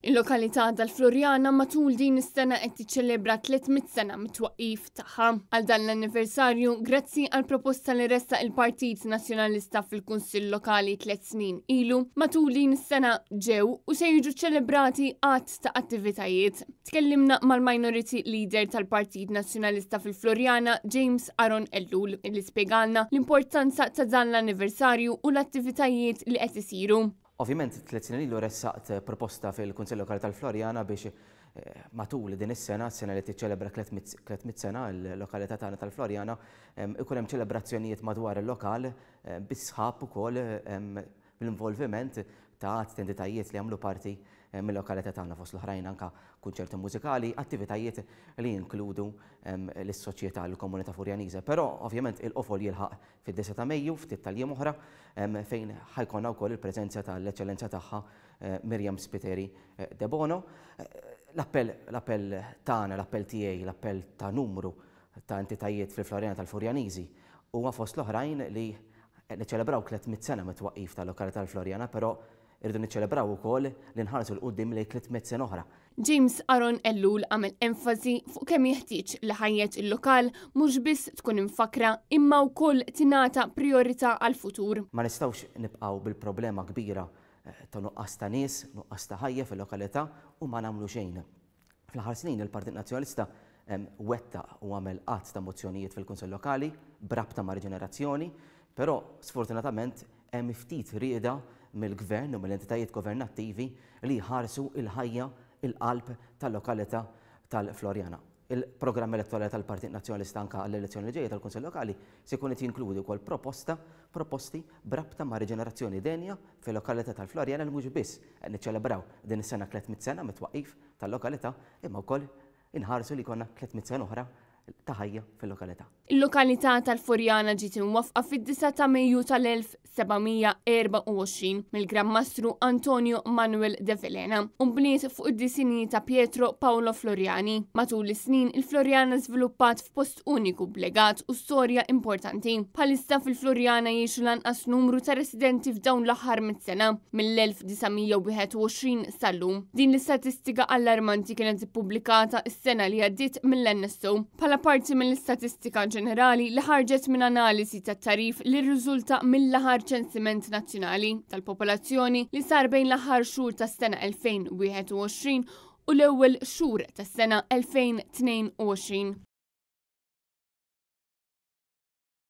Il-lokalità tal-Florjana matul din is-sena qed tiċċelebra 300 sena mit-twaqqif tagħha. Għal dan l-anniversarju, grazzi għal proposta li ressaq il-Partit Nazzjonalista fil-Kunsill Lokali 3 snin ilu, matul din is-sena ġew u se jiġu ċċelebrati għadd ta' attivitajiet. Tkellimna mal-Minority Leader tal-Partit Nazzjonalista fil-Florjana, James Aron Ellul, li spjegalna l-importanza ta' dan l-anniversarju u l-attivitajiet li qed isiru. Ovvjament, 3 snin ilu ressaqt proposta fil-Kunsill Lokali tal-Florjana biex matul din is-sena, s-sena li tiċċelebra 300 sena l-lokalità tagħna tal-Florjana, ikun hemm ċelebrazzjonijiet madwar il-lokal bis-sħab ukoll l-involviment ta' entitajiet li għamlu parti mill-lokalità tagħna fost l-oħrajn anke kunċerti mużikali, attivitajiet li jinkludu lis-soċjetà l-komunità Furjaniża. Però ovvjament il-qofol jilħaq fid-9 ta' Mejju ftit tal-jiem oħra fejn ħajkonna wkoll il-preżenza tal-eċċellenza tagħha Miriam Spiteri de Bono. L-appell tagħna, l-appell tiegħi, l-appell ta' numru ta' entitajiet fil-Florjana tal-Furjaniżi huwa fost l-oħrajn li niċċelebraw 300 sena mit-twaqqif tal-lokalità tal-Florjana, però irridu niċċelebraw ukoll li nħarsu l-qudiem lejn 300 sena oħra. James Aron Ellul għamel enfasi fuq kemm jeħtieġ li ħajjet il-lokal mhux biss tkun infakra imma wkoll tingħata priorità għall-futur. Ma nistgħux nibqgħu bil-problema kbira ta' nuqqas ta' nies, nuqqas ta' ħajja fil-lokalità u ma nagħmlu xejn. Fl-aħħar snin il-Partit Nazzjonalista wettaq u għamel qatt ta' mozzjonijiet fil-Kunsell Lokali b'rabta ma' riġenerazzjoni, però sfortunatament hemm ftit rieda mill-gvern u mill-entitajiet governattivi li jħarsu il-ħajja, il-qalb tal-lokalità tal-Florjana. Il-programm elettorali tal-Partit Nazzjonalista anke għall-elezzjoni ġejja tal-Kunsell Lokali se jkun qed jinkludi wkoll proposti b'rabta ma' riġenerazzjoni denja fil-lokalità tal-Florjana li mhux biss qed niċċelebraw din is-sena 300 sena mit-twaqqif tal-lokalità imma wkoll inħarsu li jkollna 300 sena oħra ta' ħajja fil-lokalità. Il-lokalità tal-Furjana ġiet imwaffqa fid-9 ta' Mejju tal-1724 mill-Gran Mastru Antonio Manuel de Velena u mbniet fuq id-disini ta' Pietro Paolo Floriani. Matul is-snin il-Florjana żviluppat f'post uniku b'legat u storja importanti. Bħalissa fil-Florjana jgħixu lanqas numru ta' residenti f'dawn l-aħħar mit-sena mill-1921 sal-lum. Din l-istatistika allarmanti kienet ippubblikata s-sena li għaddiet mill-NSO bħala parti mill-istatistika ġenerali li ħarġet minn analisi tat-tarif li rriżulta mill-aħħar ċensiment nazzjonali tal-popolazzjoni li sar bejn l-aħħar xhur tas-sena 2021 u l-ewwel xhur tas-sena 2022.